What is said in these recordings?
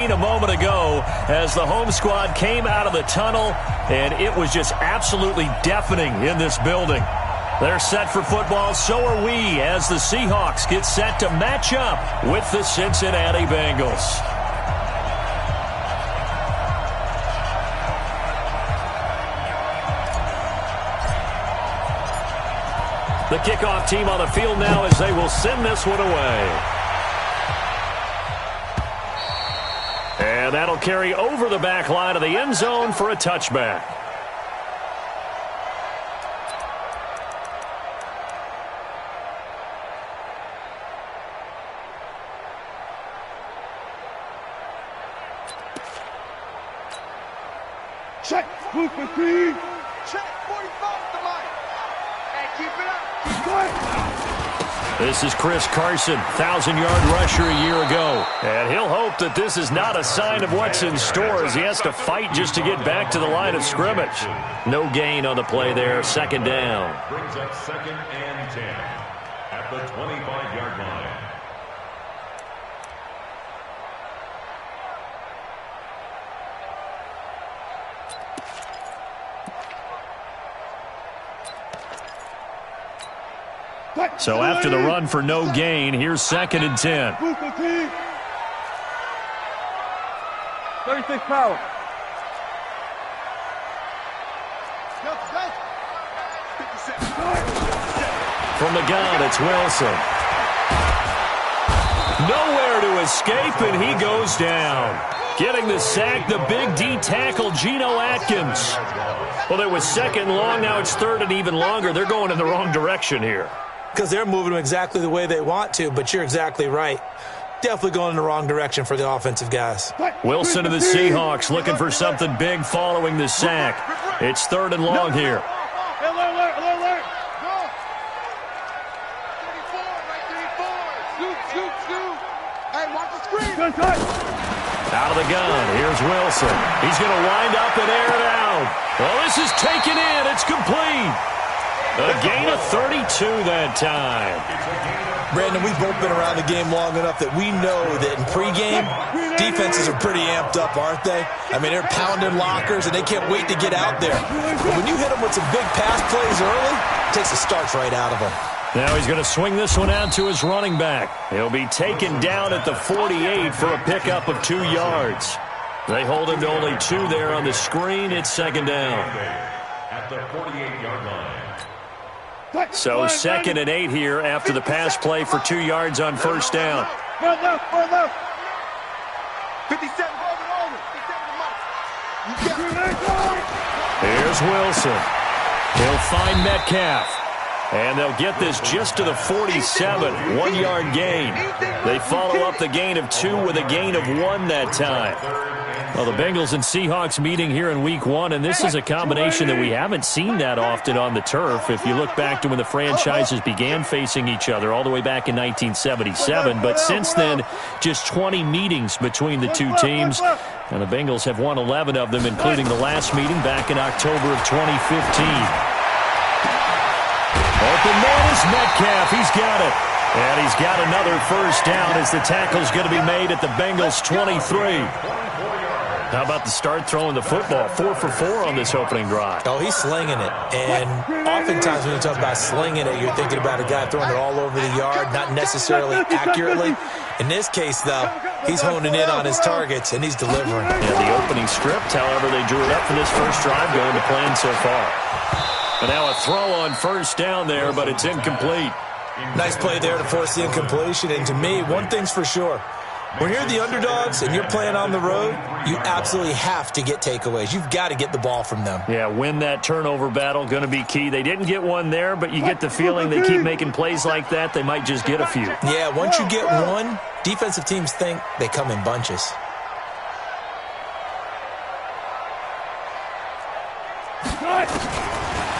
A moment ago as the home squad came out of the tunnel, and it was just absolutely deafening in this building. They're set for football, so are we, as the Seahawks get set to match up with the Cincinnati Bengals. The kickoff team on the field now as they will send this one away. And that'll carry over the back line of the end zone for a touchback. Check, move the team. Check, 45 to Mike. Hey, keep it up. Keep going. This is Chris Carson, 1,000-yard rusher a year ago. And he'll hope that this is not a sign of what's in store as he has to fight just to get back to the line of scrimmage. No gain on the play there, second down. Brings up 2nd and 10 at the 25-yard line. So after the run for no gain, here's 2nd and 10. 36 power. From the gun, it's Wilson. Nowhere to escape, and he goes down. Getting the sack, the big D tackle, Geno Atkins. Well, it was 2nd and long, now it's 3rd and even longer. They're going in the wrong direction here. Because they're moving them exactly the way they want to, but you're exactly right. Definitely going in the wrong direction for the offensive guys. Wilson to the Seahawks looking for something big following the sack. It's 3rd and long here. Alert. Shoot. Hey, watch the screen. Out of the gun, here's Wilson. He's going to wind up and air it out. Well, this is taken in. It's complete. A gain of 32 that time. Brandon, we've both been around the game long enough that we know that in pregame, defenses are pretty amped up, aren't they? I mean, they're pounding lockers, and they can't wait to get out there. But when you hit them with some big pass plays early, it takes the starch right out of them. Now he's going to swing this one out to his running back. He'll be taken down at the 48 for a pickup of 2 yards. They hold him to only 2 there on the screen. It's 2nd down. At the 48-yard line. So 2nd and 8 here after the pass play for 2 yards on 1st down. 57, Here's Wilson. He'll find Metcalf. And they'll get this just to the 47, 1-yard gain. They follow up the gain of 2 with a gain of 1 that time. Well, the Bengals and Seahawks meeting here in Week 1, and this is a combination that we haven't seen that often on the turf. If you look back to when the franchises began facing each other all the way back in 1977. But since then, just 20 meetings between the two teams. And the Bengals have won 11 of them, including the last meeting back in October of 2015. Open man is Metcalf. He's got it. And he's got another 1st down as the tackle's going to be made at the Bengals 23. How about the start throwing the football? 4 for 4 on this opening drive. Oh, he's slinging it. And oftentimes when you talk about slinging it, you're thinking about a guy throwing it all over the yard, not necessarily accurately. In this case, though, he's honing in on his targets, and he's delivering. Yeah, the opening script, however, they drew it up for this first drive going to plan so far. And now a throw on 1st down there, but it's incomplete. Nice play there to force the incompletion. And to me, one thing's for sure. When you're the underdogs and you're playing on the road, you absolutely have to get takeaways. You've got to get the ball from them. Yeah, win that turnover battle, going to be key. They didn't get one there, but you get the feeling they keep making plays like that, they might just get a few. Yeah, once you get one, defensive teams think they come in bunches.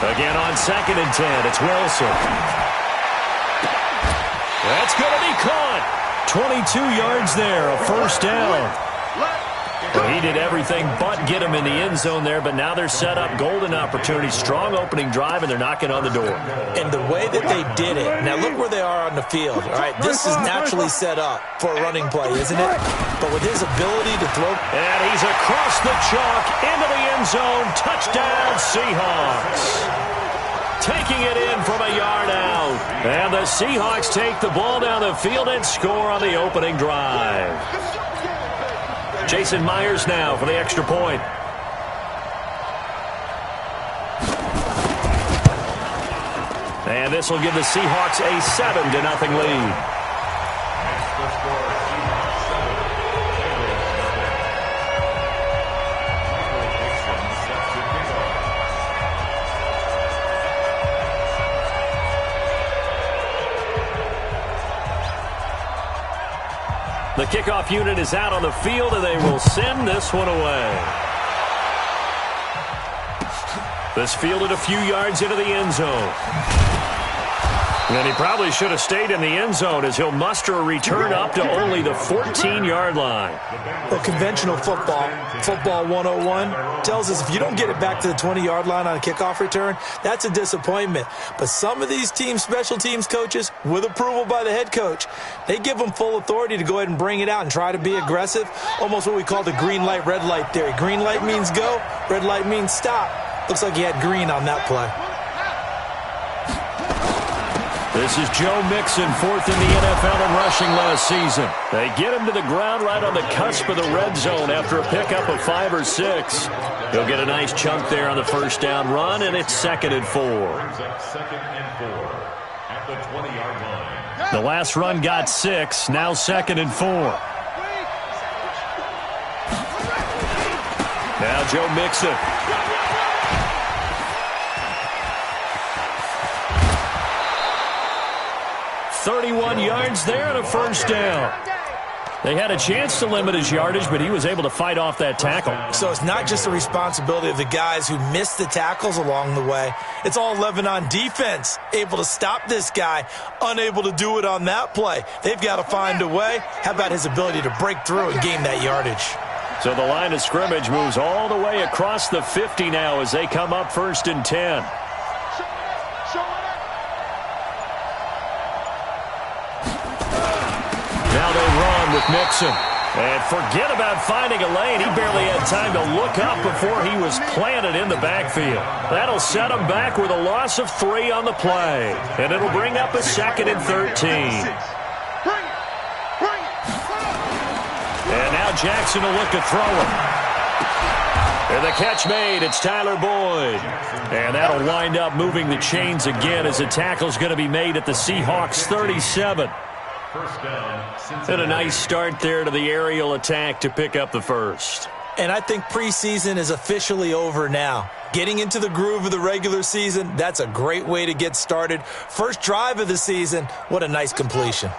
Again on 2nd and 10, it's Wilson. That's going to be caught. 22 yards there, a 1st down. Well, he did everything but get him in the end zone there, but now they're set up golden opportunity, strong opening drive, and they're knocking on the door. And the way that they did it, now look where they are on the field. All right, this is naturally set up for a running play, isn't it? But with his ability to throw. And he's across the chalk into the end zone. Touchdown, Seahawks. Taking it in from a yard out. And the Seahawks take the ball down the field and score on the opening drive. Jason Myers now for the extra point. And this will give the Seahawks a 7-0 lead. The kickoff unit is out on the field, and they will send this one away. This fielded a few yards into the end zone. And he probably should have stayed in the end zone as he'll muster a return up to only the 14-yard line. Well, conventional football 101, tells us if you don't get it back to the 20-yard line on a kickoff return, that's a disappointment. But some of these special teams coaches, with approval by the head coach, they give them full authority to go ahead and bring it out and try to be aggressive, almost what we call the green light, red light theory. Green light means go, red light means stop. Looks like he had green on that play. This is Joe Mixon, fourth in the NFL in rushing last season. They get him to the ground right on the cusp of the red zone after a pickup of 5 or 6. He'll get a nice chunk there on the first down run, and it's 2nd and 4. At the 20-yard line. The last run got 6, now 2nd and 4. Now Joe Mixon. 31 yards there and a first down. They had a chance to limit his yardage, but he was able to fight off that tackle. So it's not just the responsibility of the guys who missed the tackles along the way. It's all 11 on defense, able to stop this guy, unable to do it on that play. They've got to find a way. How about his ability to break through and gain that yardage? So the line of scrimmage moves all the way across the 50 now as they come up 1st and 10. Now they run with Mixon. And forget about finding a lane. He barely had time to look up before he was planted in the backfield. That'll set him back with a loss of 3 on the play. And it'll bring up a 2nd and 13. And now Jackson will look to throw it. And the catch made. It's Tyler Boyd. And that'll wind up moving the chains again as the tackle's going to be made at the Seahawks 37. And a nice start there to the aerial attack to pick up the first. And I think preseason is officially over now. Getting into the groove of the regular season, that's a great way to get started. First drive of the season, what a nice completion.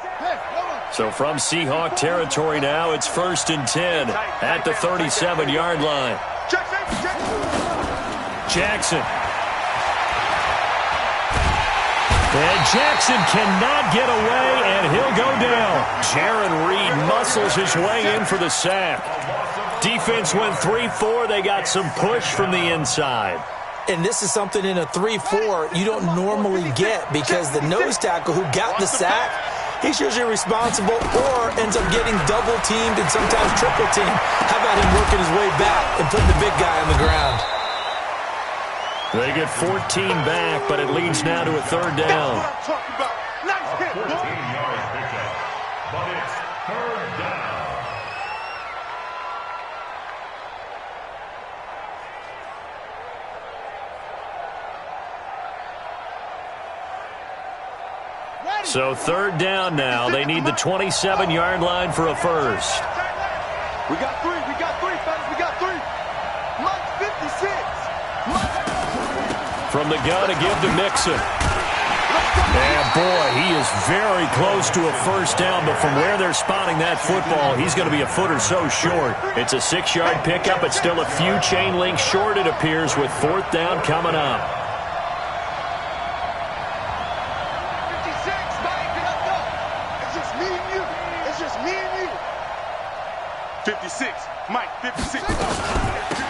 So from Seahawk territory now, it's 1st and 10 at the 37-yard line. Jackson. And Jackson cannot get away, and he'll go down. Jaron Reed muscles his way in for the sack. Defense went 3-4. They got some push from the inside. And this is something in a 3-4 you don't normally get because the nose tackle who got the sack, he's usually responsible or ends up getting double-teamed and sometimes triple-teamed. How about him working his way back and putting the big guy on the ground? They get 14 back, but it leads now to a 3rd down. 14-yard pickup, but it's 3rd down. So 3rd down now. They need the 27-yard line for a first. We got 3, fellas, we got 3. Mike 56. From the gun to give to Mixon. And boy, he is very close to a first down, but from where they're spotting that football, he's going to be a foot or so short. It's a 6-yard pickup, but still a few chain links short, it appears, with 4th down coming up. 56, Mike, let's go. It's just me and you. It's just me and you. 56, Mike, 56.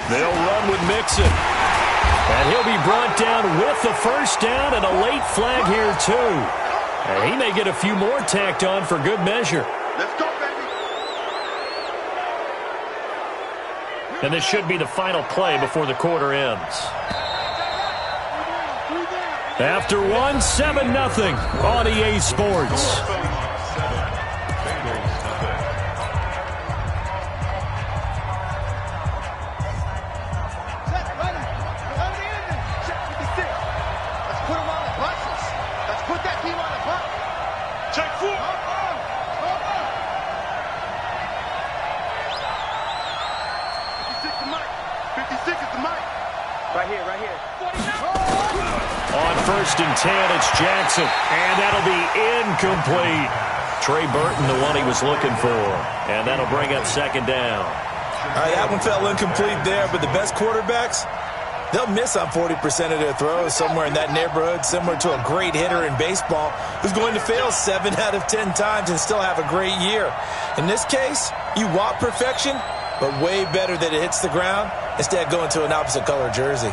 They'll run with Mixon. And he'll be brought down with the first down and a late flag here, too. And he may get a few more tacked on for good measure. Let's go, baby. And this should be the final play before the quarter ends. After one, 7-0 on EA Sports. On 1st and 10, it's Jackson, and that'll be incomplete. Trey Burton, the one he was looking for, and that'll bring up 2nd down. All right, that one fell incomplete there, but the best quarterbacks, they'll miss on 40% of their throws, somewhere in that neighborhood, similar to a great hitter in baseball who's going to fail 7 out of 10 times and still have a great year. In this case, you want perfection, but way better that it hits the ground instead of going to an opposite color jersey.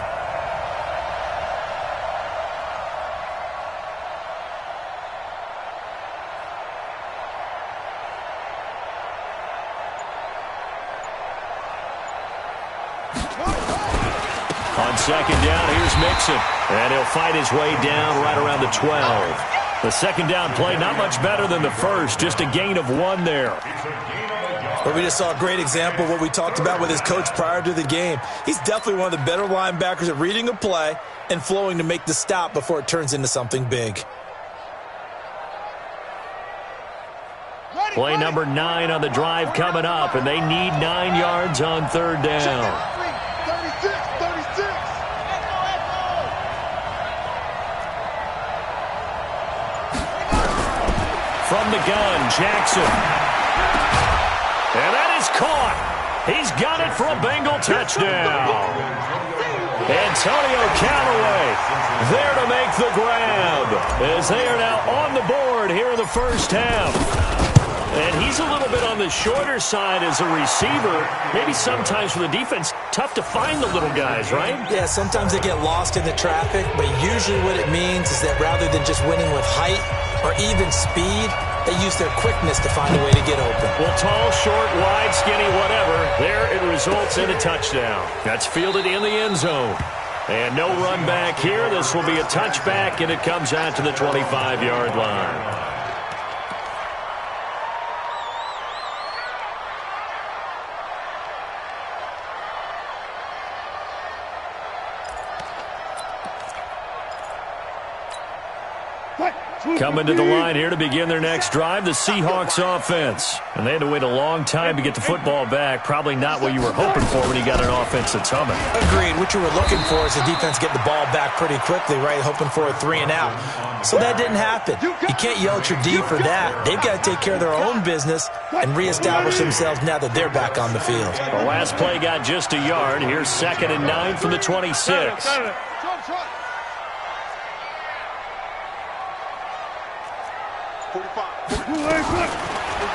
On 2nd down, here's Mixon. And he'll fight his way down right around the 12. The 2nd down play, not much better than the first. Just a gain of 1 there. But we just saw a great example of what we talked about with his coach prior to the game. He's definitely one of the better linebackers at reading a play and flowing to make the stop before it turns into something big. Play number 9 on the drive coming up, and they need 9 yards on 3rd down. 36. From the gun, Jackson. And that is caught. He's got it for a Bengal touchdown. Antonio Callaway there to make the grab as they are now on the board here in the first half. And he's a little bit on the shorter side as a receiver. Maybe sometimes for the defense, tough to find the little guys, right? Yeah, sometimes they get lost in the traffic, but usually what it means is that rather than just winning with height or even speed, they use their quickness to find a way to get open. Well, tall, short, wide, skinny, whatever, there it results in a touchdown. That's fielded in the end zone. And no run back here. This will be a touchback, and it comes out to the 25-yard line. Coming to the line here to begin their next drive, the Seahawks offense. And they had to wait a long time to get the football back. Probably not what you were hoping for when you got an offense that's humming. Agreed. What you were looking for is the defense get the ball back pretty quickly, right? Hoping for a 3 and out. So that didn't happen. You can't yell at your D for that. They've got to take care of their own business and reestablish themselves now that they're back on the field. The last play got just a yard. Here's 2nd and 9 from the 26.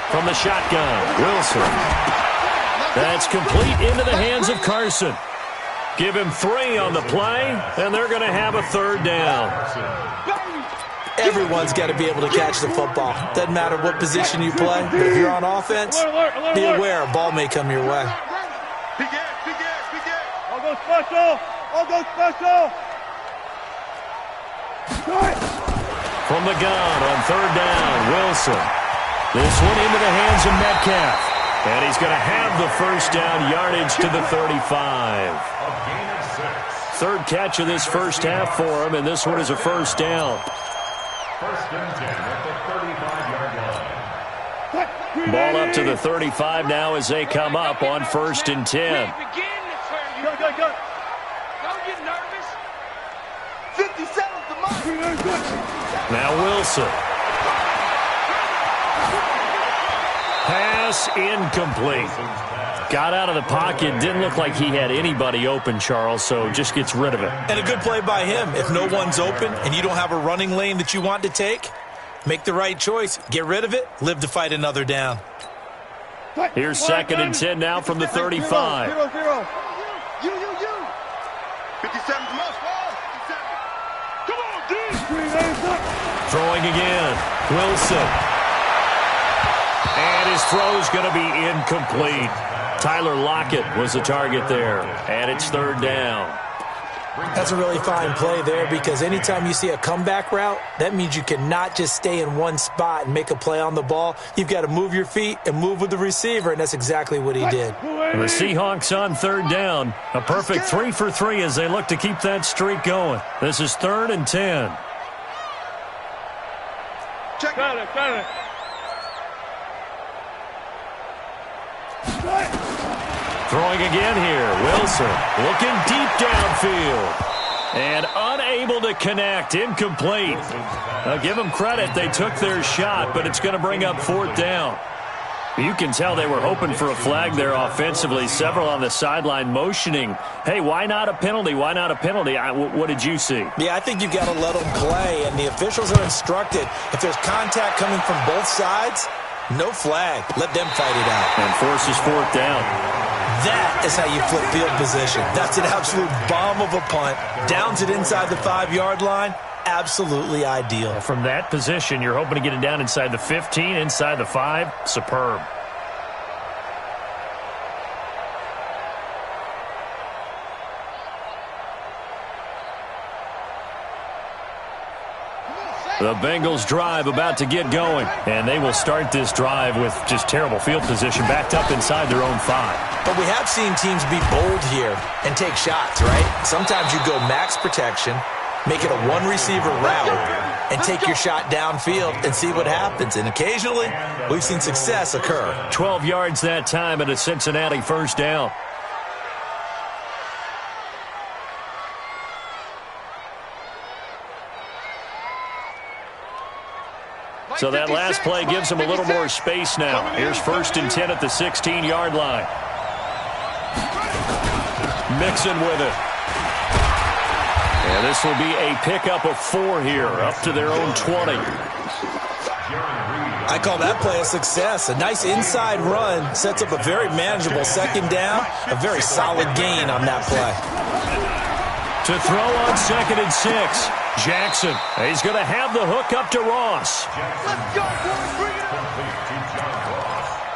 From the shotgun, Wilson. That's complete into the hands of Carson. Give him 3 on the play, and they're going to have a 3rd down. Everyone's got to be able to catch the football. Doesn't matter what position you play, but if you're on offense, be aware a ball may come your way. Big ass. I'll go special. From the gun on 3rd down, Wilson. This one into the hands of Metcalf. And he's going to have the first down, yardage to the 35. 3rd catch of this first half for him, and this one is a first down. 1st and 10 at the 35-yard line. Ball up to the 35 now as they come up on 1st and 10. Go. Don't get nervous. 57's the mark. Now Wilson. Pass incomplete. Got out of the pocket. Didn't look like he had anybody open, Charles, so just gets rid of it. And a good play by him. If no one's open and you don't have a running lane that you want to take, make the right choice. Get rid of it. Live to fight another down. Here's 2nd and 10 now from the 35. 0-0. You. 57 to most. 57. Come on, D. Throwing again. Wilson. And his throw's going to be incomplete. Tyler Lockett was the target there. And it's 3rd down. That's a really fine play there, because anytime you see a comeback route, that means you cannot just stay in one spot and make a play on the ball. You've got to move your feet and move with the receiver, and that's exactly what he did. The Seahawks on 3rd down. A perfect 3 for 3 as they look to keep that streak going. This is 3rd and 10. Check it. Throwing again here. Wilson looking deep downfield. And unable to connect. Incomplete. Now give them credit. They took their shot, but it's going to bring up 4th down. You can tell they were hoping for a flag there offensively. Several on the sideline motioning, hey, why not a penalty? Why not a penalty? What did you see? Yeah, I think you've got to let them play, and the officials are instructed. If there's contact coming from both sides, no flag. Let them fight it out. And forces 4th down. That is how you flip field position. That's an absolute bomb of a punt. Downs it inside the 5-yard line. Absolutely ideal. From that position, you're hoping to get it down inside the 15, inside the 5. Superb. The Bengals drive about to get going, and they will start this drive with just terrible field position, backed up inside their own 5. But we have seen teams be bold here and take shots, right? Sometimes you go max protection, make it a one-receiver route, and take your shot downfield and see what happens. And occasionally, we've seen success occur. 12 yards that time and a Cincinnati 1st down. So that last play gives them a little more space now. Here's 1st and 10 at the 16-yard line. Mixon with it. And this will be a pickup of 4 here, up to their own 20. I call that play a success. A nice inside run sets up a very manageable 2nd down, a very solid gain on that play. To throw on 2nd and 6. Jackson, he's going to have the hook up to Ross. Let's go, boys. Bring it up.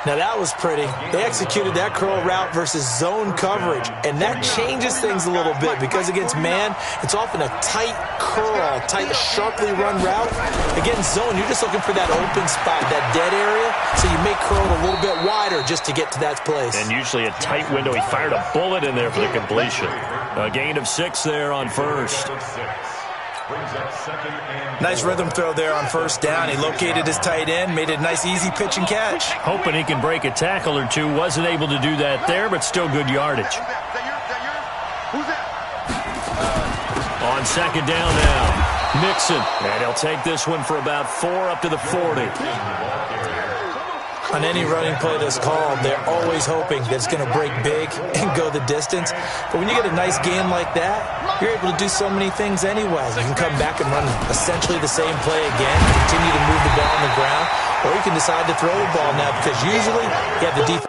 Now that was pretty. They executed that curl route versus zone coverage, and that changes things a little bit because against man, it's often a tight curl, tight, sharply run route. Against zone, you're just looking for that open spot, that dead area, so you make curl a little bit wider just to get to that place. And usually a tight window. He fired a bullet in there for the completion. A gain of 6 there on 1st. Nice rhythm throw there on 1st down. He located his tight end, made a nice easy pitch and catch. Hoping he can break a tackle or two. Wasn't able to do that there, but still good yardage. Who's that? On 2nd down now, Mixon. And he'll take this one for about 4 up to the 40. On any running play that's called, they're always hoping that it's going to break big and go the distance. But when you get a nice gain like that, you're able to do so many things anyway. You can come back and run essentially the same play again, continue to move the ball on the ground, or you can decide to throw the ball now because usually you have the defense.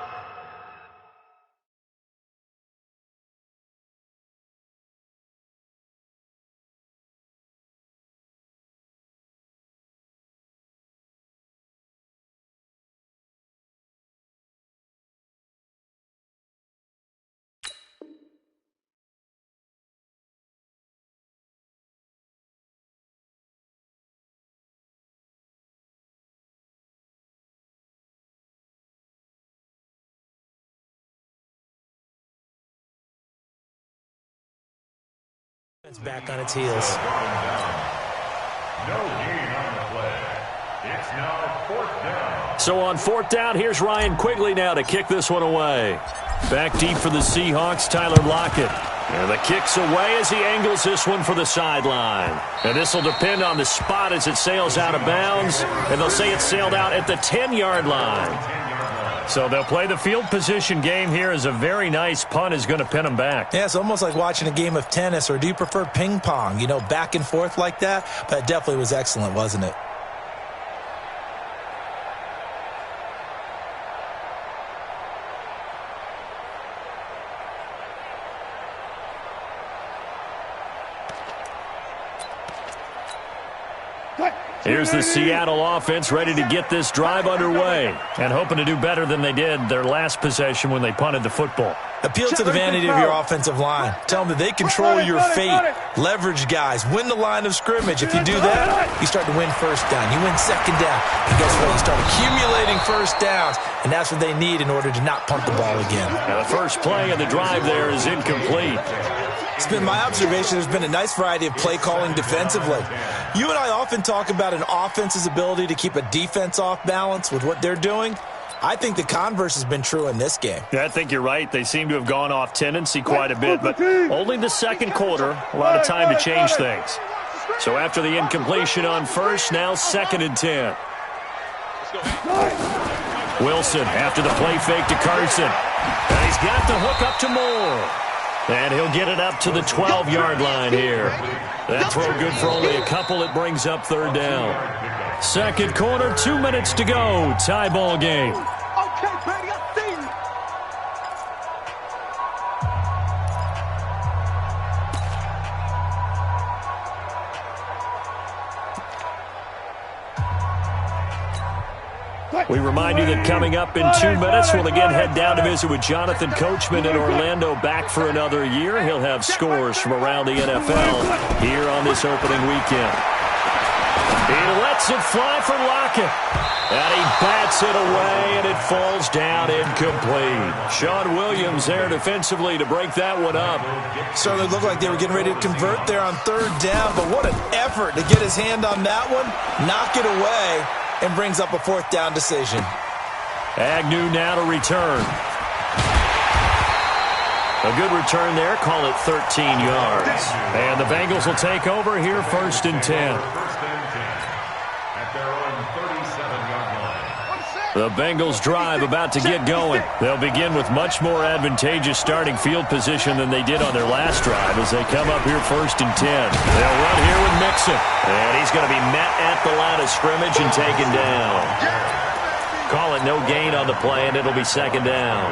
It's back on its heels. No gain on the play. It's now 4th down. So on 4th down, here's Ryan Quigley now to kick this one away. Back deep for the Seahawks, Tyler Lockett. And the kick's away as he angles this one for the sideline. And this will depend on the spot as it sails out of bounds. And they'll say it sailed out at the 10-yard line. So they'll play the field position game here as a very nice punt is going to pin them back. Yeah, it's almost like watching a game of tennis, or do you prefer ping pong? You know, back and forth like that? But it definitely was excellent, wasn't it? Here's the Seattle offense ready to get this drive underway and hoping to do better than they did their last possession when they punted the football. Appeal to the vanity of your offensive line. Tell them that they control your fate. Leverage guys. Win the line of scrimmage. If you do that, you start to win first down. You win second down. And guess what? You start accumulating first downs, and that's what they need in order to not punt the ball again. Now the first play of the drive there is incomplete. It's been my observation there's been a nice variety of play calling defensively. You and I often talk about an offense's ability to keep a defense off balance with what they're doing. I think the converse has been true in this game. Yeah, I think you're right. They seem to have gone off tendency quite a bit, but only the second quarter, a lot of time to change things. So after the incompletion on first, now 2nd and 10. Wilson after the play fake to Carson. And he's got the hook up to Moore. And he'll get it up to the 12-yard line here. That throw good for only a couple. It brings up 3rd down. Second quarter, 2 minutes to go. Tie ball game. Okay, Brady, I've seen it. We remind you that coming up in 2 minutes, we'll again head down to visit with Jonathan Coachman in Orlando, back for another year. He'll have scores from around the NFL here on this opening weekend. He lets it fly for Lockett. And he bats it away, and it falls down incomplete. Sean Williams there defensively to break that one up. Certainly looked like they were getting ready to convert there on 3rd down, but what an effort to get his hand on that one, knock it away, and brings up a 4th down decision. Agnew now to return. A good return there. Call it 13 yards. And the Bengals will take over here 1st and 10. The Bengals drive about to get going. They'll begin with much more advantageous starting field position than they did on their last drive as they come up here 1st and 10. They'll run here with Mixon. And he's going to be met at the line of scrimmage and taken down. Call it no gain on the play, and it'll be 2nd down.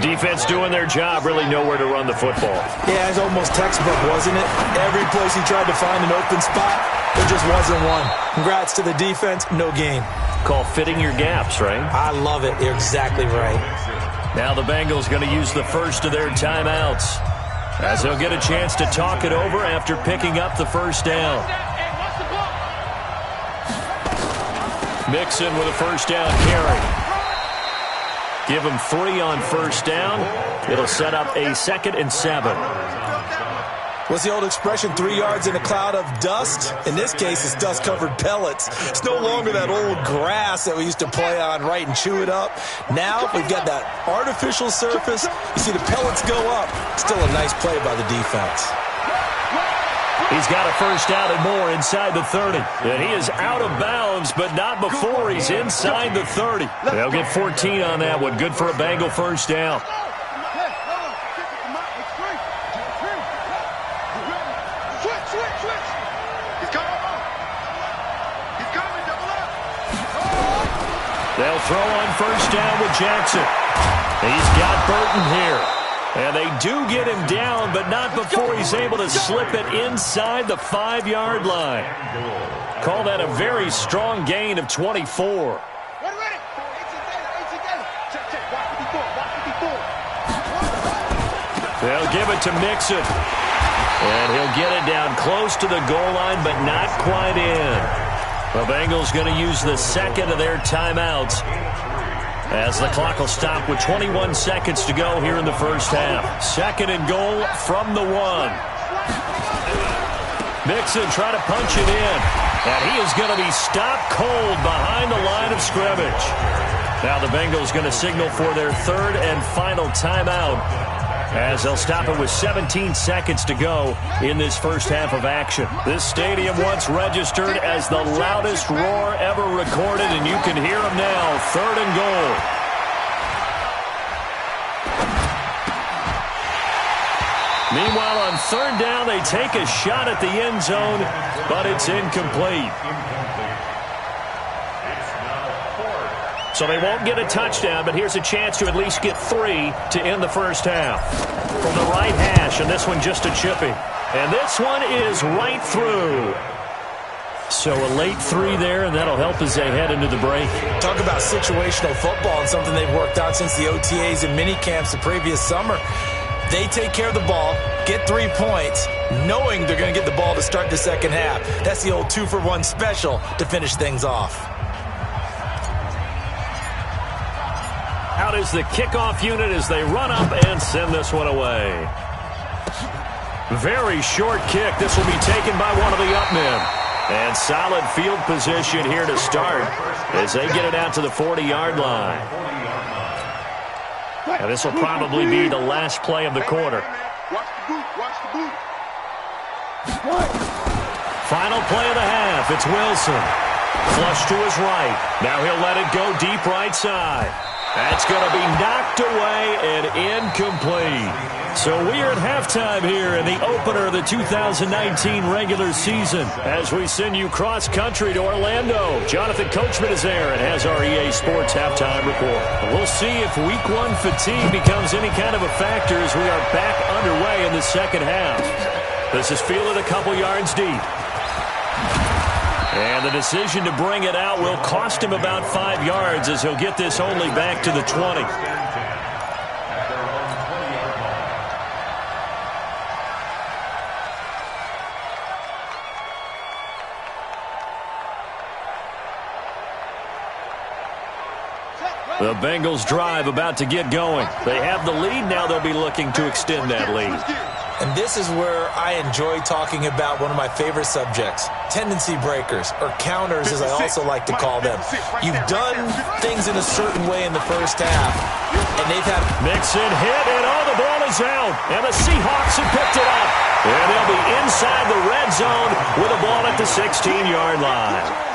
Defense doing their job, really nowhere to run the football. Yeah, it's almost textbook, wasn't it? Every place he tried to find an open spot, there just wasn't one. Congrats to the defense, no gain. Call fitting your gaps, right? I love it. You're exactly right. Now the Bengals going to use the first of their timeouts as they'll get a chance to talk it over after picking up the 1st down. Mixon with a 1st down carry. Give him 3 on 1st down. It'll set up a 2nd and 7. What's the old expression, 3 yards in a cloud of dust? In this case, it's dust-covered pellets. It's no longer that old grass that we used to play on, right, and chew it up. Now we've got that artificial surface. You see the pellets go up. Still a nice play by the defense. He's got a 1st down and more inside the 30. And he is out of bounds, but not before he's inside the 30. They'll get 14 on that one. Good for a Bengal 1st down. They'll throw on 1st down with Jackson. He's got Burton here. And they do get him down, but not before he's able to slip it inside the 5-yard line. Call that a very strong gain of 24. They'll give it to Mixon. And he'll get it down close to the goal line, but not quite in. The Bengals going to use the 2nd of their timeouts as the clock will stop with 21 seconds to go here in the 1st half. 2nd and goal from the 1. Mixon trying to punch it in. And he is going to be stopped cold behind the line of scrimmage. Now the Bengals going to signal for their 3rd and final timeout as they'll stop it with 17 seconds to go in this 1st half of action. This stadium once registered as the loudest roar ever recorded, and you can hear them now. 3rd and goal. Meanwhile, on 3rd down, they take a shot at the end zone, but it's incomplete. So they won't get a touchdown, but here's a chance to at least get 3 to end the 1st half. From the right hash, and this one just a chippy. And this one is right through. So a late 3 there, and that'll help as they head into the break. Talk about situational football and something they've worked on since the OTAs and mini camps the previous summer. They take care of the ball, get 3 points, knowing they're going to get the ball to start the second half. That's the old 2-for-1 special to finish things off. Out is the kickoff unit as they run up and send this one away. Very short kick. This will be taken by one of the up men. And solid field position here to start as they get it out to the 40-yard line. And this will probably be the last play of the quarter. Watch the boot. Watch the boot. Final play of the half. It's Wilson. Flush to his right. Now he'll let it go deep right side. That's going to be knocked away and incomplete. So we are at halftime here in the opener of the 2019 regular season as we send you cross-country to Orlando. Jonathan Coachman is there and has our EA Sports halftime report. We'll see if Week 1 fatigue becomes any kind of a factor as we are back underway in the second half. This is fielded a couple yards deep. And the decision to bring it out will cost him about 5 yards as he'll get this only back to the 20. The Bengals drive about to get going. They have the lead. Now they'll be looking to extend that lead. And this is where I enjoy talking about one of my favorite subjects, tendency breakers, or counters as I also like to call them. You've done things in a certain way in the first half, and they've had... Mixon hit, and the ball is out. And the Seahawks have picked it up. And they'll be inside the red zone with a ball at the 16-yard line.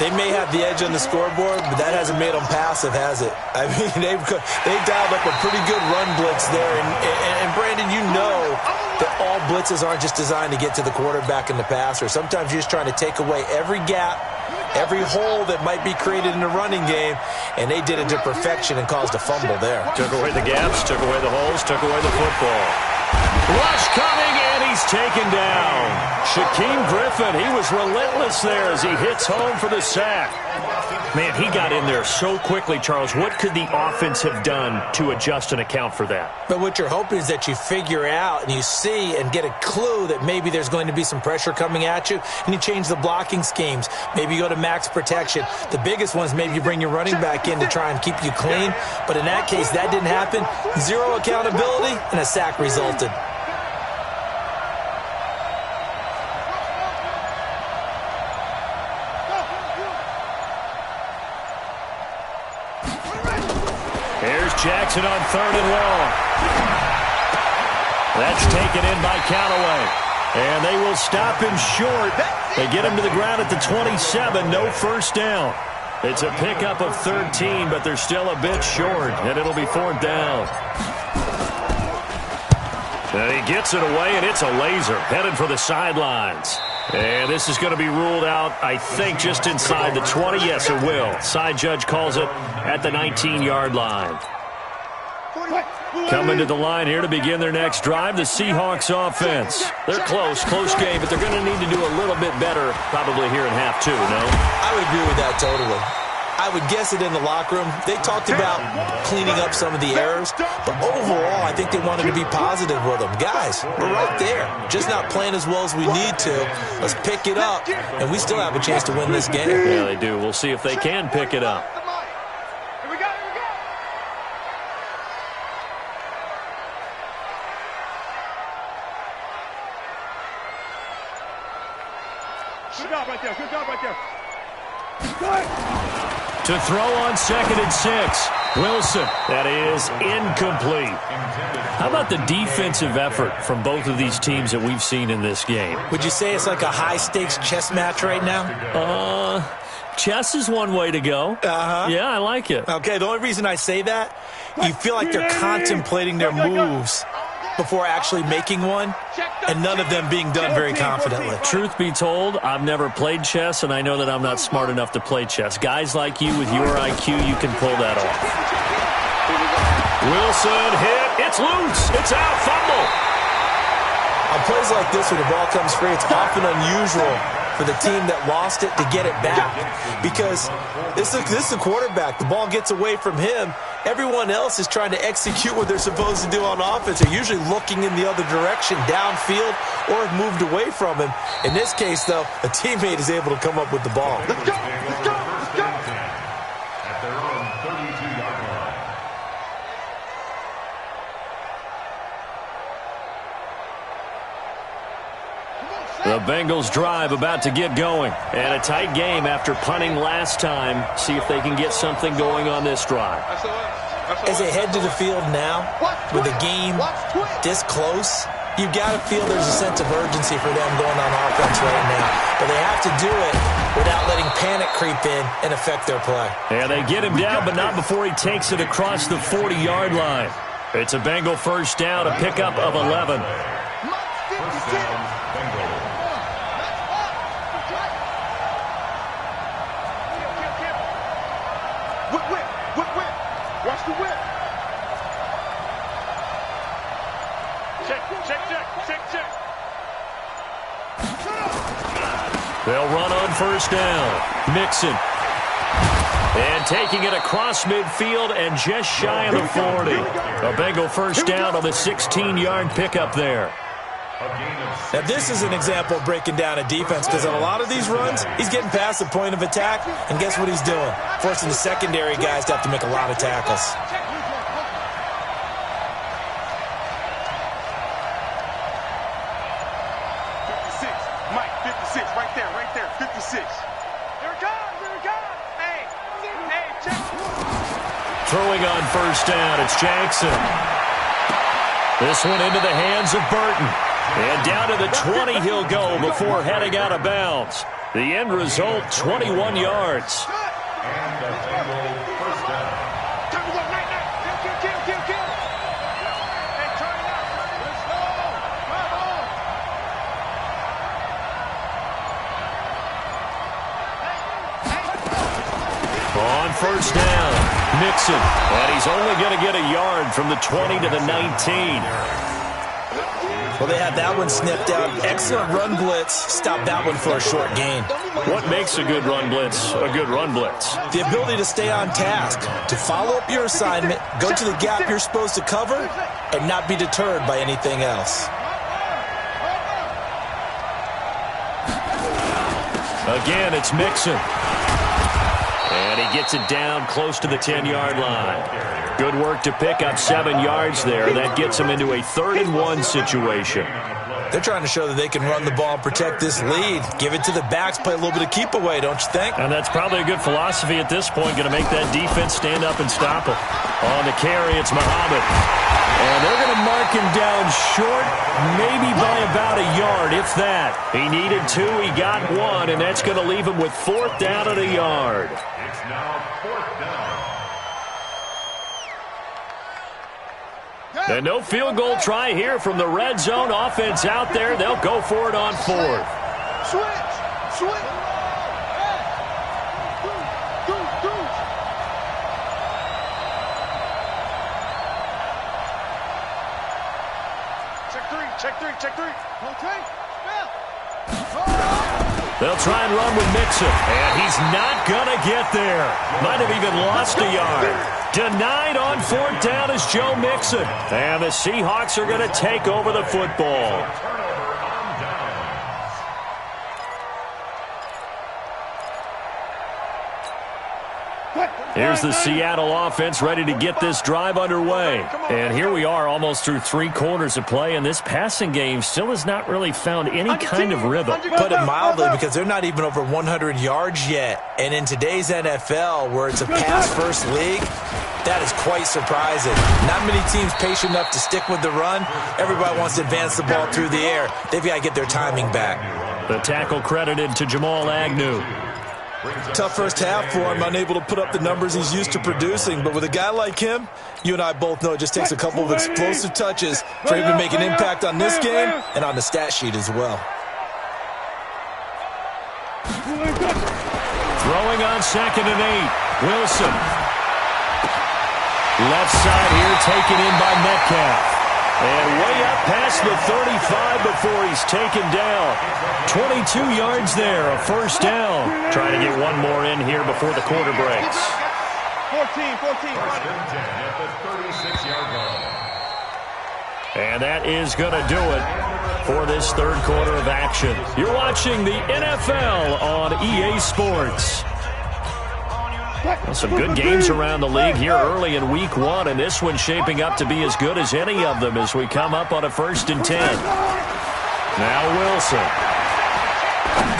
They may have the edge on the scoreboard, but that hasn't made them passive, has it? I mean, they've dialed up a pretty good run blitz there. And Brandon, you know that all blitzes aren't just designed to get to the quarterback and the passer. Sometimes you're just trying to take away every gap, every hole that might be created in the running game, and they did it to perfection and caused a fumble there. Took away the gaps, took away the holes, took away the football. Rush coming, and he's taken down. Shaquem Griffin, he was relentless there as he hits home for the sack. Man, he got in there so quickly, Charles. What could the offense have done to adjust and account for that? But what you're hoping is that you figure out and you see and get a clue that maybe there's going to be some pressure coming at you, and you change the blocking schemes. Maybe you go to max protection. The biggest one is maybe you bring your running back in to try and keep you clean. But in that case, that didn't happen. Zero accountability, and a sack resulted. Jackson on 3rd and long. That's taken in by Callaway. And they will stop him short. They get him to the ground at the 27. No first down. It's a pickup of 13, but they're still a bit short, and it'll be 4th down. And he gets it away, and it's a laser headed for the sidelines. And this is going to be ruled out, I think, just inside the 20. Yes, it will. Side judge calls it at the 19-yard line. Coming to the line here to begin their next drive, the Seahawks offense. They're close game, but they're going to need to do a little bit better probably here in half 2, no? I would agree with that totally. I would guess it in the locker room. They talked about cleaning up some of the errors, but overall, I think they wanted to be positive with them. Guys, we're right there. Just not playing as well as we need to. Let's pick it up, and we still have a chance to win this game. Yeah, they do. We'll see if they can pick it up. Good job right there. To throw on 2nd and 6. Wilson. That is incomplete. How about the defensive effort from both of these teams that we've seen in this game? Would you say it's like a high-stakes chess match right now? Chess is one way to go. Yeah, I like it. Okay, the only reason I say that, you feel like they're contemplating their moves before actually making one, and none of them being done very confidently. Truth be told, I've never played chess, and I know that I'm not smart enough to play chess. Guys like you with your IQ, you can pull that off. Wilson hit. It's loose. It's out. Fumble. On plays like this, when the ball comes free, it's often unusual for for the team that lost it to get it back. Because this is a quarterback. The ball gets away from him. Everyone else is trying to execute what they're supposed to do on offense. They're usually looking in the other direction, downfield, or have moved away from him. In this case, though, a teammate is able to come up with the ball. Let's go! Let's go! Let's go! At their own 32-yard line. The Bengals drive about to get going. And a tight game after punting last time. See if they can get something going on this drive. As they head to the field now, with the game this close, you've got to feel there's a sense of urgency for them going on offense right now. But they have to do it without letting panic creep in and affect their play. Yeah, they get him down, but not before he takes it across the 40-yard line. It's a Bengal first down, a pickup of 11. First down, Bengals. Whip. Watch the whip. Check. They'll run on first down. Mixon. And taking it across midfield and just shy of the 40. A Bengal first down on the 16-yard pickup there. Now, this is an example of breaking down a defense, because on a lot of these runs, he's getting past the point of attack, and guess what he's doing? Forcing the secondary guys to have to make a lot of tackles. Mike, 56, right there, 56. Here it comes. Hey, check. Throwing on first down, it's Jackson. This one into the hands of Burton. And down to the 20 he'll go before heading out of bounds. The end result, 21 yards. And the Bengal first down. Time to go, night. Kill. Hey, turn it up. Let's go. Come on. On first down, Mixon. And he's only going to get a yard from the 20 to the 19. Well, they had that one sniffed out. Excellent run blitz. Stop that one for a short gain. What makes a good run blitz a good run blitz? The ability to stay on task, to follow up your assignment, go to the gap you're supposed to cover, and not be deterred by anything else. Again, it's Mixon. And he gets it down close to the 10-yard line. Good work to pick up 7 yards there. That gets him into a 3rd-and-1 situation. They're trying to show that they can run the ball and protect this lead. Give it to the backs, play a little bit of keep away, don't you think? And that's probably a good philosophy at this point, going to make that defense stand up and stop him. On the carry, it's Muhammad. And they're going to mark him down short, maybe by about a yard, if that. He needed 2, he got 1, and that's going to leave him with 4th down and a yard. It's now 4th down. And no field goal try here from the red zone offense out there. They'll go for it on 4th. Switch. Check three. Okay. They'll try and run with Mixon, and he's not going to get there. Might have even lost a yard. Denied on 4th down is Joe Mixon. And the Seahawks are going to take over the football. Turnover on downs. Here's the Seattle offense ready to get this drive underway. And here we are almost through 3 quarters of play, and this passing game still has not really found any kind of rhythm. Put it mildly, because they're not even over 100 yards yet. And in today's NFL, where it's a pass-first league, that is quite surprising. Not many teams patient enough to stick with the run. Everybody wants to advance the ball through the air. They've got to get their timing back. The tackle credited to Jamal Agnew. Tough first half for him, unable to put up the numbers he's used to producing. But with a guy like him, you and I both know it just takes a couple of explosive touches for him to make an impact on this game and on the stat sheet as well. Throwing on 2nd and 8. Wilson. Left side here taken in by Metcalf. And way up past the 35 before he's taken down. 22 yards there, a first down. Trying to get one more in here before the quarter breaks. 14. First and 10 at the 36-yard line. And that is going to do it for this third quarter of action. You're watching the NFL on EA Sports. Well, some good games around the league here early in week one, and this one's shaping up to be as good as any of them as we come up on a 1st and 10. Now Wilson.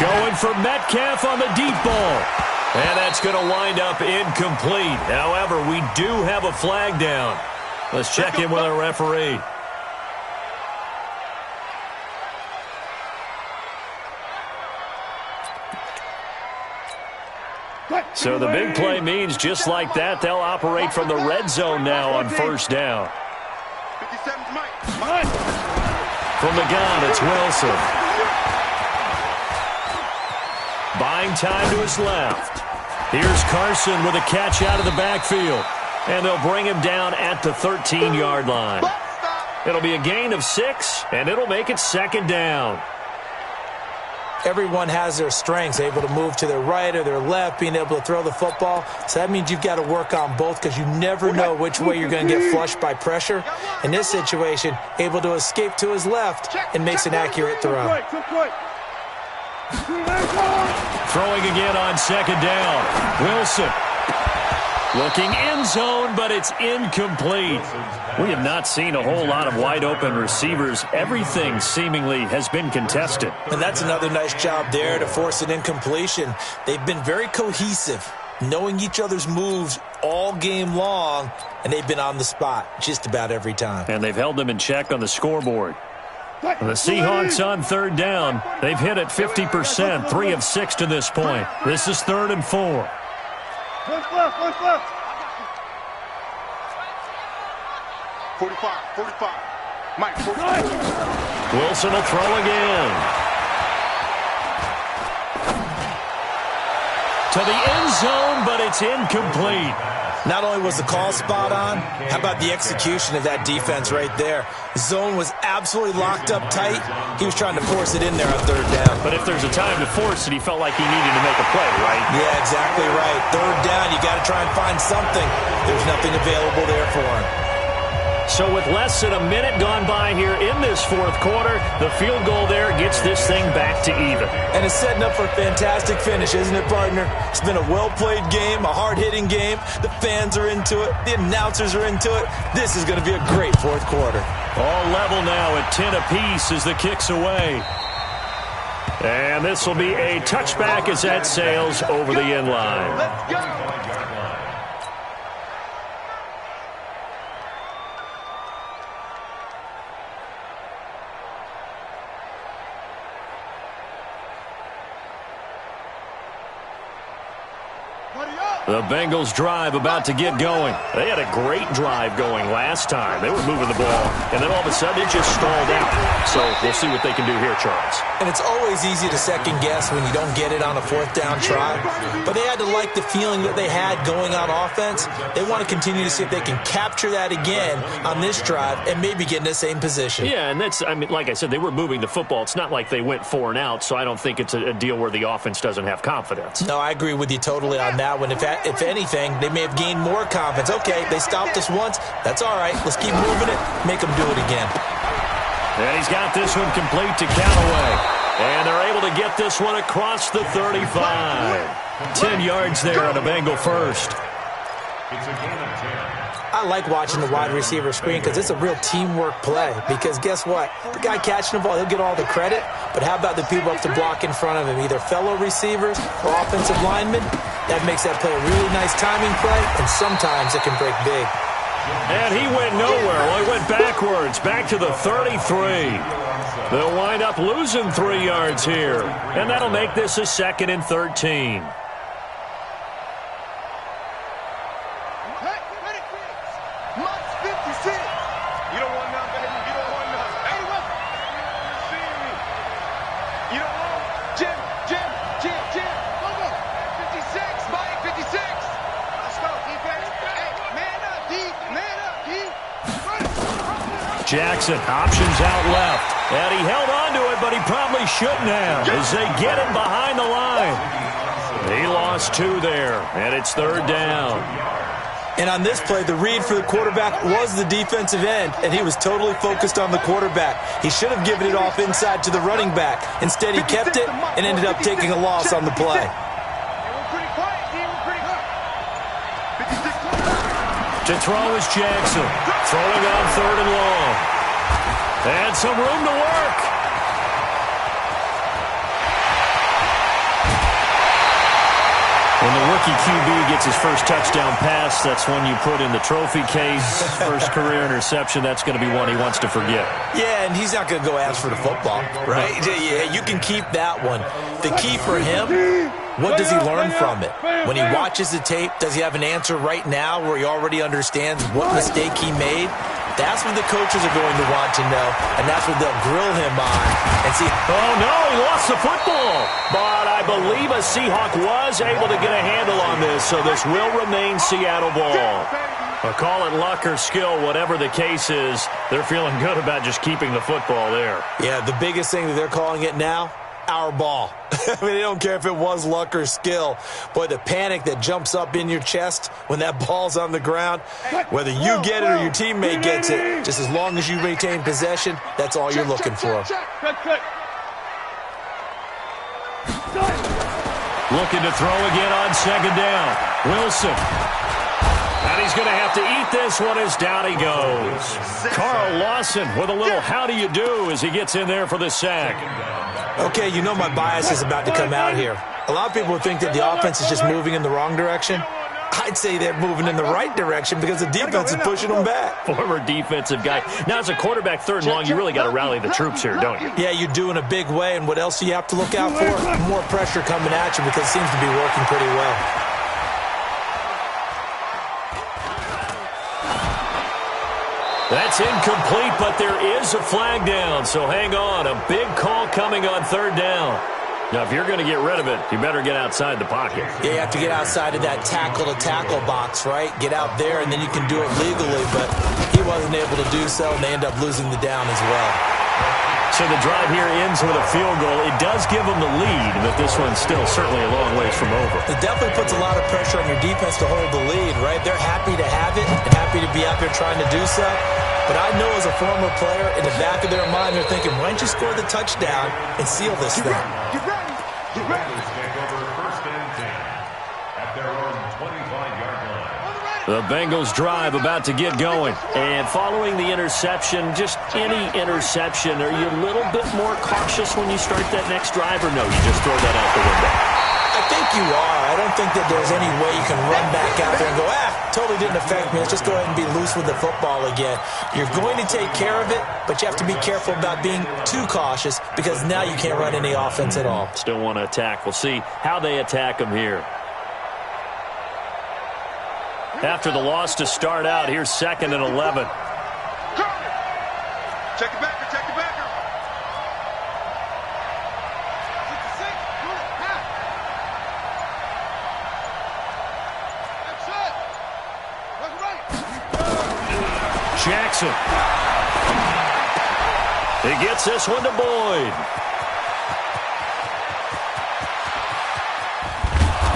Going for Metcalf on the deep ball. And that's going to wind up incomplete. However, we do have a flag down. Let's check in with our referee. So the big play means just like that, they'll operate from the red zone now on first down. 57's Mike. From the gun, it's Wilson. Buying time to his left. Here's Carson with a catch out of the backfield. And they'll bring him down at the 13-yard line. It'll be a gain of 6, and it'll make it 2nd down. Everyone has their strengths, able to move to their right or their left, being able to throw the football. So that means you've got to work on both because you never know which way you're going to get flushed by pressure. In this situation, able to escape to his left and makes an accurate throw. Throwing again on 2nd down. Wilson. Looking end zone, but it's incomplete. We have not seen a whole lot of wide-open receivers. Everything seemingly has been contested. And that's another nice job there to force an incompletion. They've been very cohesive, knowing each other's moves all game long, and they've been on the spot just about every time. And they've held them in check on the scoreboard. And the Seahawks on 3rd down. They've hit it 50%, 3 of 6 to this point. This is 3rd and 4. One's left. 45. Mike, 45. Wilson will throw again. To the end zone, but it's incomplete. Not only was the call spot on, how about the execution of that defense right there? Zone was absolutely locked up tight. He was trying to force it in there on 3rd down. But if there's a time to force it, he felt like he needed to make a play, right? Yeah, exactly right. 3rd down, you got to try and find something. There's nothing available there for him. So with less than a minute gone by here in this 4th quarter, the field goal there gets this thing back to even. And it's setting up for a fantastic finish, isn't it, partner? It's been a well-played game, a hard-hitting game. The fans are into it. The announcers are into it. This is going to be a great 4th quarter. All level now at 10 apiece as the kick's away. And this will be a touchback as that sails over the end line. Let's go. The Bengals drive about to get going. They had a great drive going last time. They were moving the ball, and then all of a sudden it just stalled out. So we'll see what they can do here, Charles. And it's always easy to second guess when you don't get it on a 4th down try. But they had to like the feeling that they had going on offense. They want to continue to see if they can capture that again on this drive and maybe get in the same position. Yeah, and that's, I mean, like I said, they were moving the football. It's not like they went 4 and out, so I don't think it's a deal where the offense doesn't have confidence. No, I agree with you totally on that one. If anything, they may have gained more confidence. Okay, they stopped us once. That's all right. Let's keep moving it. Make them do it again. And he's got this one complete to Callaway. And they're able to get this one across the 35. 10 yards there on a Bengal first. It's a gain of 10. I like watching the wide receiver screen because it's a real teamwork play. Because guess what? The guy catching the ball, he'll get all the credit. But how about the people up to block in front of him? Either fellow receivers or offensive linemen. That makes that play a really nice timing play, and sometimes it can break big. And he went nowhere. Well, he went backwards, back to the 33. They'll wind up losing 3 yards here. And that'll make this a 2nd and 13. Jackson, options out left. And he held on to it, but he probably shouldn't have as they get him behind the line. He lost 2 there, and it's 3rd down. And on this play, the read for the quarterback was the defensive end, and he was totally focused on the quarterback. He should have given it off inside to the running back. Instead, he kept it and ended up taking a loss on the play. To throw is Jackson. Throwing on 3rd and long. And some room to work. When the rookie QB gets his first touchdown pass, that's when you put in the trophy case. First career interception, that's going to be one he wants to forget. Yeah, and he's not going to go ask for the football, right? Yeah, you can keep that one. The key for him, what does he learn from it? When he watches the tape, does he have an answer right now where he already understands what mistake he made? That's what the coaches are going to want to know, and that's what they'll grill him on and see. Oh, no, he lost the football. But I believe a Seahawk was able to get a handle on this, so this will remain Seattle ball. Or call it luck or skill, whatever the case is, they're feeling good about just keeping the football there. Yeah, the biggest thing that they're calling it now, our ball. I mean, they don't care if it was luck or skill. Boy, the panic that jumps up in your chest when that ball's on the ground, whether you get it or your teammate gets it, just as long as you retain possession, that's all you're looking for. Looking to throw again on 2nd down. Wilson. And he's going to have to eat this one as down he goes. Carl Lawson with a little how do you do as he gets in there for the sack. Okay, you know my bias is about to come out here. A lot of people would think that the offense is just moving in the wrong direction. I'd say they're moving in the right direction because the defense is pushing them back. Former defensive guy. Now, as a quarterback 3rd and long, you really got to rally the troops here, don't you? Yeah, you do in a big way. And what else do you have to look out for? More pressure coming at you because it seems to be working pretty well. That's incomplete, but there is a flag down, so hang on. A big call coming on 3rd down. Now, if you're going to get rid of it, you better get outside the pocket. Yeah, you have to get outside of that tackle-to-tackle box, right? Get out there, and then you can do it legally, but he wasn't able to do so, and they end up losing the down as well. So the drive here ends with a field goal. It does give them the lead, but this one's still certainly a long ways from over. It definitely puts a lot of pressure on your defense to hold the lead, right? They're happy to have it and happy to be out there trying to do so. But I know as a former player, in the back of their mind, they're thinking, why don't you score the touchdown and seal this thing? Get ready. Get ready. Take over 1st and 10 at their own 25-yard line. The Bengals drive about to get going. And following the interception, just any interception, are you a little bit more cautious when you start that next drive, or no, you just throw that out the window? I think you are. I don't think that there's any way you can run back out there and go, totally didn't affect me. Let's just go ahead and be loose with the football again. You're going to take care of it, but you have to be careful about being too cautious because now you can't run any offense at all. Still want to attack. We'll see how they attack them here. After the loss to start out, here's 2nd and 11. Check it back. Check it back. Jackson. He gets this one to Boyd.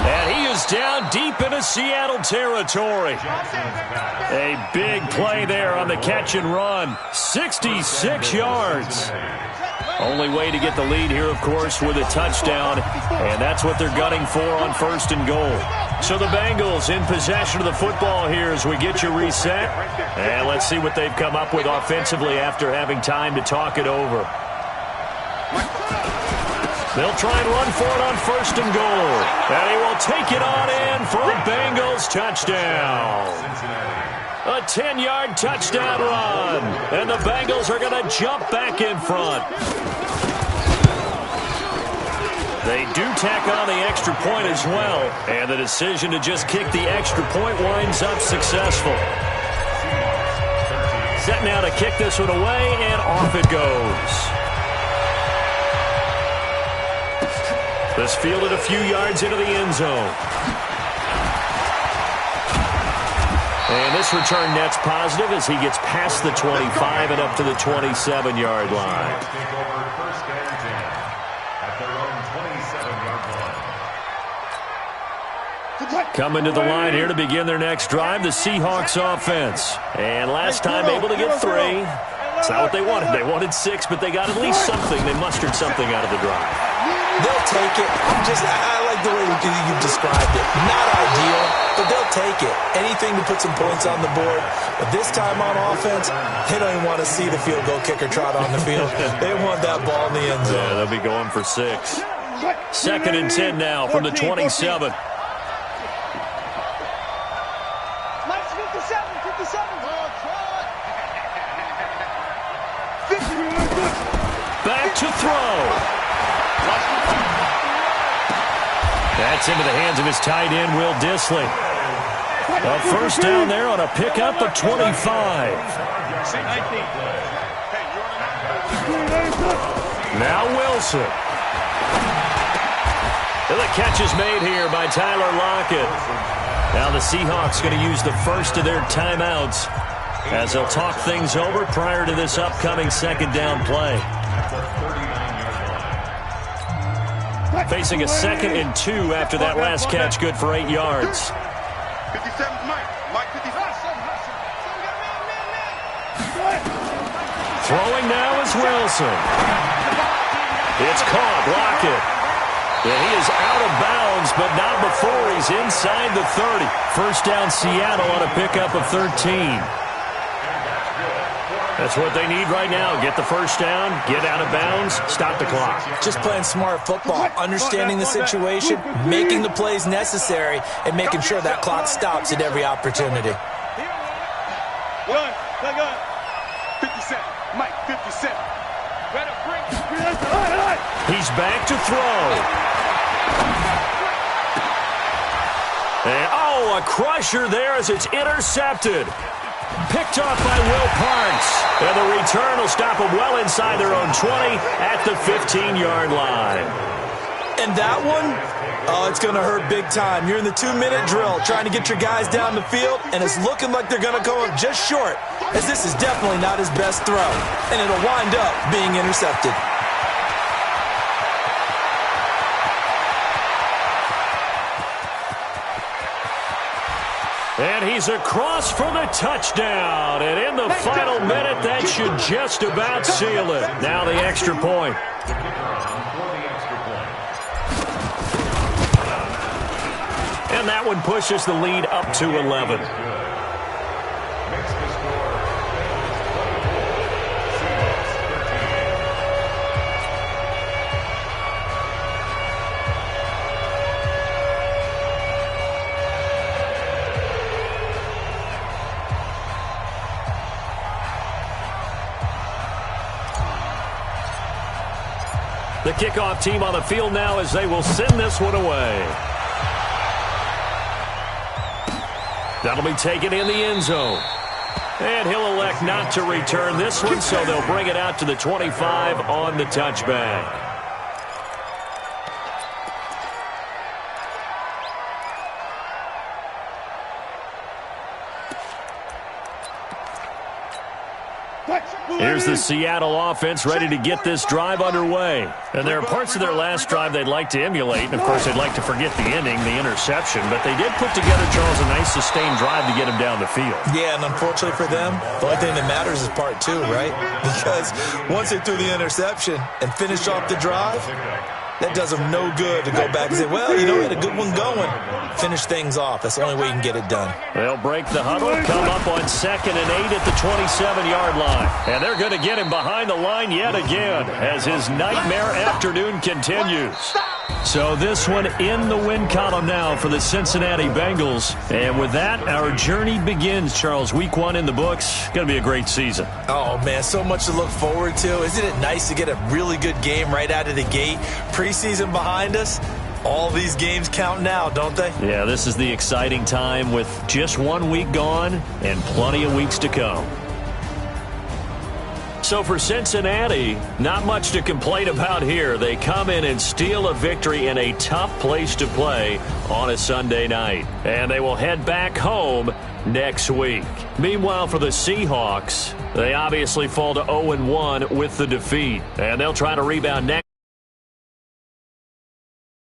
And he is down deep into Seattle territory. A big play there on the catch and run. 66 yards. Only way to get the lead here, of course, with a touchdown. And that's what they're gunning for on 1st and goal. So the Bengals in possession of the football here as we get you reset. And let's see what they've come up with offensively after having time to talk it over. They'll try and run for it on 1st and goal. And he will take it on in for a Bengals touchdown. A 10-yard touchdown run. And the Bengals are going to jump back in front. They do tack on the extra point as well. And the decision to just kick the extra point winds up successful. Set now to kick this one away, and off it goes. This fielded a few yards into the end zone. And this return net's positive as he gets past the 25 and up to the 27-yard line. Take over first and 10 at their own 27-yard line. Coming to the line here to begin their next drive, the Seahawks offense. And last time able to get 3. It's not what they wanted. They wanted 6, but they got at least something. They mustered something out of the drive. They'll take it. I like the way you described it. Not ideal, but they'll take it. Anything to put some points on the board. But this time on offense, they don't even want to see the field goal kicker trot on the field. They want that ball in the end zone. Yeah, they'll be going for 6. 2nd and 10 now from the 27. Mike's 57, 57. Back to throw. That's into the hands of his tight end, Will Dissly. A first down there on a pickup of 25. Now Wilson. And the catch is made here by Tyler Lockett. Now the Seahawks going to use the first of their timeouts as they'll talk things over prior to this upcoming second down play. Facing a 2nd and 2 after that last catch, good for 8 yards. 57, Mike. Mike 57. Throwing now is Wilson. It's caught, Lockett. And he is out of bounds, but not before he's inside the 30. First down Seattle on a pickup of 13. That's what they need right now. Get the first down, get out of bounds, stop the clock. Just playing smart football, understanding the situation, making the plays necessary, and making sure that clock stops at every opportunity. 57, Mike 57. He's back to throw. And, a crusher there as it's intercepted. Picked off by Will Parks. And the return will stop them well inside their own 20 at the 15-yard line. And that one, it's going to hurt big time. You're in the 2-minute drill trying to get your guys down the field, and it's looking like they're going to come up just short, as this is definitely not his best throw. And it'll wind up being intercepted. And he's across for the touchdown. And in the final minute, that should just about seal it. Now the extra point. And that one pushes the lead up to 11. The kickoff team on the field now as they will send this one away. That'll be taken in the end zone. And he'll elect not to return this one, so they'll bring it out to the 25 on the touchback. Here's the Seattle offense ready to get this drive underway. And there are parts of their last drive they'd like to emulate. And, of course, they'd like to forget the ending, the interception. But they did put together, Charles, a nice sustained drive to get him down the field. Yeah, and unfortunately for them, the only thing that matters is part 2, right? Because once they threw the interception and finished off the drive, that does them no good to go back and say, well, we had a good one going. Finish things off. That's the only way you can get it done. They'll break the huddle, come up on 2nd and 8 at the 27-yard line. And they're going to get him behind the line yet again as his nightmare afternoon continues. So this one in the win column now for the Cincinnati Bengals. And with that, our journey begins, Charles. Week 1 in the books. Going to be a great season. Oh, man, so much to look forward to. Isn't it nice to get a really good game right out of the gate? Preseason behind us. All these games count now, don't they? Yeah, this is the exciting time with just 1 week gone and plenty of weeks to come. So for Cincinnati, not much to complain about here. They come in and steal a victory in a tough place to play on a Sunday night. And they will head back home next week. Meanwhile, for the Seahawks, they obviously fall to 0-1 with the defeat, and they'll try to rebound next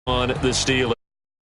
on the Steelers.